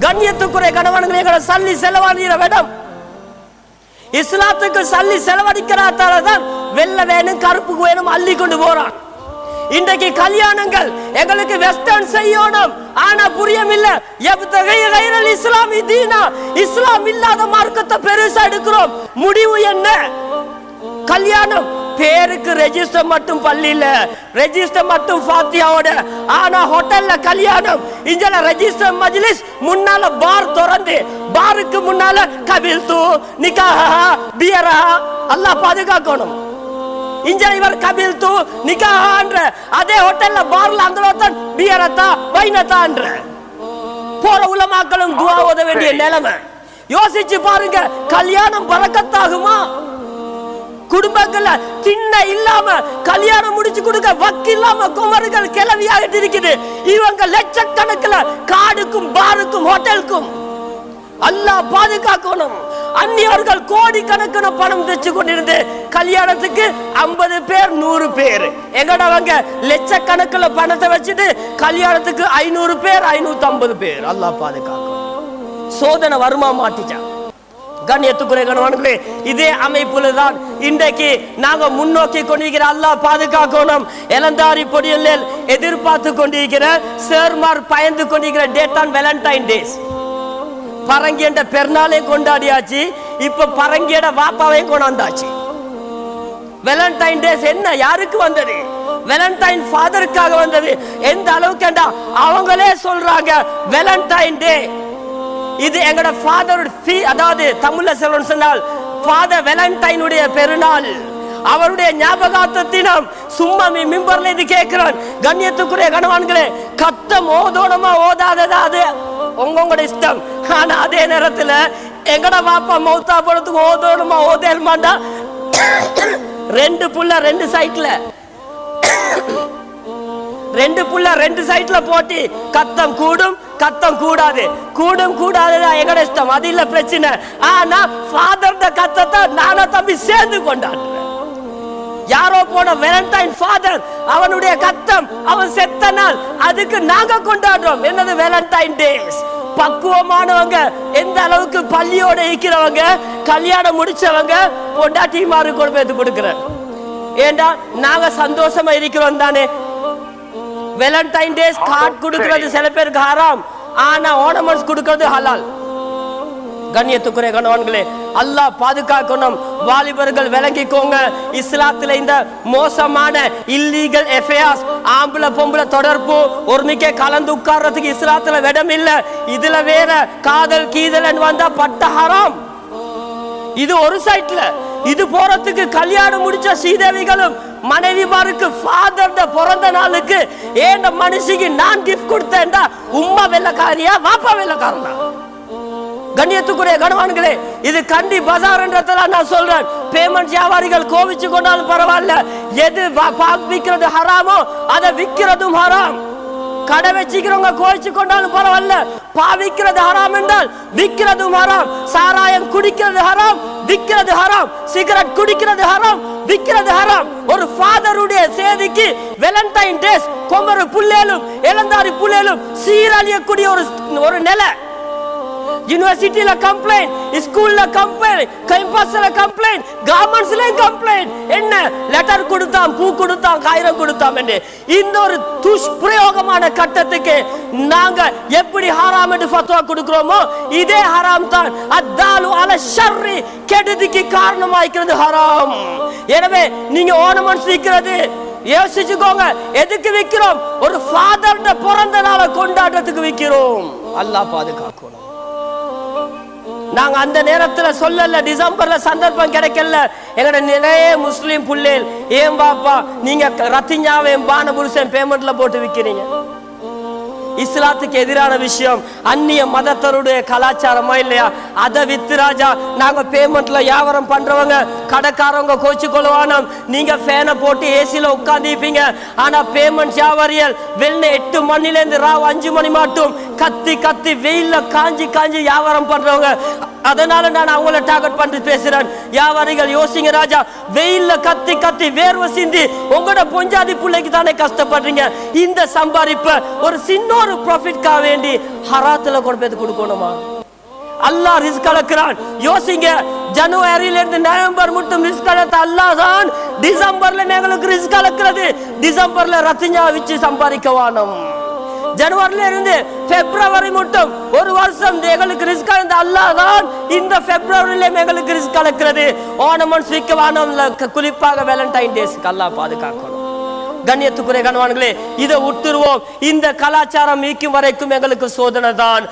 கண்ணியத்துக்குரிய கணவன்களே, எங்களை சல்லி செலவழிக்கிற இடம். இஸ்லாத்துக்கு சல்லி செலவழிக்கிறாத்தால தான் வெள்ளை வேணும் கருப்பு வேணும் அள்ளி கொண்டு போறான். இன்றைக்கு கல்யாணங்கள் எங்களுக்கு வெஸ்டர்ன் செய்யணும், ஆனா புரியமில்லை. இஸ்லாமி தீனா, இஸ்லாம் இல்லாத மார்க்கத்தை பெருசா எடுக்கிறோம். முடிவு என்ன? கல்யாணம் பேருக்கு ரெஜிஸ்டர் மட்டும் பள்ளியில, ரெஜிஸ்டர் மட்டும் ஃபாத்தியாவோட. ஆனா ஹோட்டல்ல கல்யாணம், இங்கல ரெஜிஸ்டர் மஜ்லிஸ், முன்னால பார் திறந்து, பாருக்கு முன்னால கபில்து நிக்காஹா பியரா. அல்லாஹ் பாதுகாக்கணும். இங்கல இவர் கபில்து நிக்காஹான்ற அதே ஹோட்டல்ல பார்ல அந்த பியரத்தா வைனத்தான்ற போற உலமாக்களும் துஆ ஓத வேண்டிய நிலைமை. யோசிச்சு பாருங்க, கல்யாணம் பரக்கத்தாகுமா? குடும்பங்கள்ல திண்ண இல்லாம கல்யாணம் முடிச்சு கொடுக்க வக்கு இல்லாம குமர்கள் கிளவியாகிட்டு இருக்குது. இவங்க லட்சக்கணக்கில் காடுக்கும் பாருக்கும் ஹோட்டலுக்கும். அல்லாஹ் பாதுகாக்கணும். அந்நியர்கள் கோடி கணக்கான பணம் வச்சு கொண்டிருந்து கல்யாணத்துக்கு 50 பேர் 100 பேர். எங்கடவங்க லட்சக்கணக்கில் பணத்தை வச்சுட்டு கல்யாணத்துக்கு 500 பேர் 550 பேர். அல்லாஹ் பாதுகாக்கணும். சோதனை வருமா மாட்டிச்சா? கண்ணியத்துக்குரிய கணவன்களே, இதே அமைப்புல தான் இன்றைக்கு நாங்க முன்னோக்கி கொண்டிருக்கிற. அல்லாஹ் பாதுகாக்கணும். இளந்தாரி பொடியில் எதிர்பார்த்து கொண்டிருக்கிற சேர்மார் பயந்து கொண்டிருக்கிற டேட் ஆன் வேலண்டைன் டேஸ். பரங்கியண்ட பெருநாளே கொண்டாடியாச்சு, இப்ப பரங்கியட வாப்பாவையும் கொண்டாந்தாச்சு. வேலண்டைன் டேஸ் என்ன யாருக்கு வந்தது? வேலண்டைன் ஃபாதருக்காக வந்தது. எந்த அளவுக்கு அவங்களே சொல்றாங்க வேலண்டைன் டே இது எங்கட ஃபாதர், அதாவது தமிழ்ல சொல்லணும்னு சொன்னால் ஃபாதர் வேலண்டைனுடைய பெருநாள், அவருடைய ஞாபகார்த்த தினம். சும்மா மிம்பர்ல இது கேட்கிறான். கண்ணியத்துக்குரிய கணவான்களே, கத்தம் ஓதோனமா ஓதாததா அது உங்களோட இஷ்டம். ஆனா அதே நேரத்துல எங்கட பாப்பா மௌத்தா போறதுக்கு ஓதோனமா ஓதேல்மாண்டா 2 புள்ள 2 சைட்ல 2 புள்ள 2 சைட்ல போட்டி கத்தம் கூடும் கத்தம் கூடாது, கூடும் கூடாது எங்கட இஷ்டம், அது இல்ல பிரச்சனை. ஆனா ஃபாதர் கத்தத்தை நானா தம்பி சேர்ந்து கொண்டாடுறேன். யாரோ போன வேலண்டைன் ஃபாதர் அவனுடைய கத்தம், அவன் செத்த நாள், அதுக்கு நாங்க கொண்டாடுறோம். என்னது வேலண்டைன் டேஸ். பக்குவமானவங்க, எந்த அளவுக்கு பள்ளியோட இருக்கிறவங்க, கல்யாணம் முடிச்சவங்க பொண்டாட்டி மாறு கொண்டு கொடுக்கிறேன். ஏண்டா நாங்க சந்தோஷமா இருக்கிறோம் தானே. வேலண்டைன் டேஸ் கார்டு கொடுக்கிறது சில பேருக்கு ஹராம், ஆனா ஆர்னமெண்ட்ஸ் கொடுக்கிறது ஹலால். கண்ணியத்துக்குரிய கணவன்களே, அல்லாஹ் பாதுகாக்கணும். வாலிபர்கள் விளங்கிக்கோங்க, இஸ்லாத்துல இந்த மோசமான இல்லீகல் அஃபேர்ஸ், ஆம்பளை பொம்பளை தொடர்பு ஒருமிக்க கலந்து உட்கார்றதுக்கு இஸ்லாத்துல இடம் இல்ல. இதுல வேற காதல் கீதல் வந்தா பட்ட ஹராம். இது ஒரு சைட்ல. இது போறதுக்கு கல்யாணம் முடிச்ச ஸ்ரீதேவிகளும் மனைவிமாருக்கு ஃபாதர் பிறந்த நாளுக்கு ஏன் மனுஷிக்கு நான் கிஃப்ட் கொடுத்தேன்டா உம்மா வெள்ளக்காரியா வாப்பா வெள்ளக்காரனா? கண்ணியத்துக்குரிய கணவான்களே, இது கண்டி பஜார் என்றதுல நான் சொல்றேன். பேமெண்ட் வியாபாரிகள் கோவிச்சு கொண்டாலும் பரவாயில்ல, எது விற்கிறது ஹராமோ அதை விற்கிறதும் ஹராம். கடை வச்சுக்கிறவங்க கோவிச்சு கொண்டாலும் பரவாயில்ல, பாவிக்கிறது ஹராம் என்றால் விற்கிறதும் ஹராம். சாராயம் குடிக்கிறது ஹராம், விற்கிறது ஹராம். சிகரெட் குடிக்கிறது ஹராம், விற்கிறது ஹராம். ஒரு ஃபாதருடைய சேதிக்கு வேலண்டைன் டேஸ் கொமரு புள்ளேலும் இளந்தாரி புள்ளேலும் சீரழியக்கூடிய ஒரு நிலை. யூனிவர்சிட்டியில கம்ப்ளைண்ட், ஸ்கூல்ல கம்ப்ளைண்ட், கேம்பஸ்ல கம்ப்ளைண்ட், கவர்மெண்ட்ஸ்ல கம்ப்ளைண்ட். என்ன லெட்டர் கொடுத்தான், பூ கொடுத்தான், காகிதம் கொடுத்தான் என்று. இந்த ஒரு துஷ்பிரயோகமான கட்டத்துக்கு நாங்க எப்படி ஹராம் என்று ஃபத்வா கொடுக்கிறோமோ இதே ஹராம் தான். அத்தாலு அல ஷர்ரி, கெடுதிக்கு காரணமாகிறது ஹராம். எனவே நீங்க ஆர்னமெண்ட்ஸ் விற்கிறது யோசிச்சுக்கோங்க, எதுக்கு விற்கிறோம்? ஒரு ஃபாதர் பிறந்த நாளை கொண்டாடுறதுக்கு விற்கிறோம். அல்லாஹ் பாதுகாக்கணும். நாங்க அந்த நேரத்துல சொல்லல, டிசம்பர்ல சந்தர்ப்பம் கிடைக்கல. எங்கட நிறைய முஸ்லீம் புள்ளேல், ஏன் பாப்பா நீங்க ரத்திஞ்சாவை பான புருஷன் பேமெண்ட்ல போட்டு விக்கிறீங்க? இஸ்லாத்துக்கு எதிரான விஷயம். அந்நிய மதத்தருடைய கலாச்சாரமா இல்லையா? அதை வித்து ராஜா நாங்க பேமெண்ட்ல வியாபாரம் பண்றவங்க கடைக்காரவங்க கோச்சு கொள்வானோம். நீங்க ஃபேனை போட்டு ஏசில உட்கார்ந்துப்பீங்க, ஆனா பேமெண்ட் வியாபாரிகள் வெள்ள 8 மணில இருந்து ராவ் 5 மணி மட்டும் கத்தி கத்தி வெயில்ல காஞ்சி காஞ்சி வியாபாரம் பண்றவங்க. அதனால நான் அவங்கள டார்கெட் பண்ணி பேசுறேன். வியாபாரிகள் யோசிங்க ராஜா, வெயில்ல கத்தி கத்தி வேர்வை சிந்தி உங்களோட பொஞ்சாதி பிள்ளைக்கு தானே கஷ்டப்படுறீங்க. இந்த சம்பாதிப்ப ஒரு சின்ன ஒரு ப்ராஃபிட்காக வேண்டி ஹராத்துல கொண்டு போய் கொடுக்கணுமா? அல்லாஹ் ரிஸ்க் அளக்கிறான். யோசிங்க, ஜனவரியில இருந்து நவம்பர் மட்டும் ரிஸ்க் அளத்த அல்லாஹ் தான் டிசம்பர்ல எங்களுக்கு ரிஸ்க் அளக்கிறது. டிசம்பர்ல ரத்திஞ்சா வச்சு சம்பாதிக்க வானம். ஜனவரியில இருந்து பிப்ரவரி மட்டும் ஒரு வருஷம் எங்களுக்கு ரிஸ்க் அளந்த அல்லாஹ் தான் இந்த பிப்ரவரியில எங்களுக்கு ரிஸ்க் அளக்கிறது. ஓணமன் ஸ்ரீக்க வானம், குறிப்பாக வேலண்டைன் டேஸ்க்கு அல்லாஹ் பாதுகாக்கணும். கண்ணியத்துக்குரிய கணவான்களே, இதை விட்டுருவோம். இந்த கலாச்சாரம் மீக்கும் வரைக்கும் எங்களுக்கு சோதனை தான்.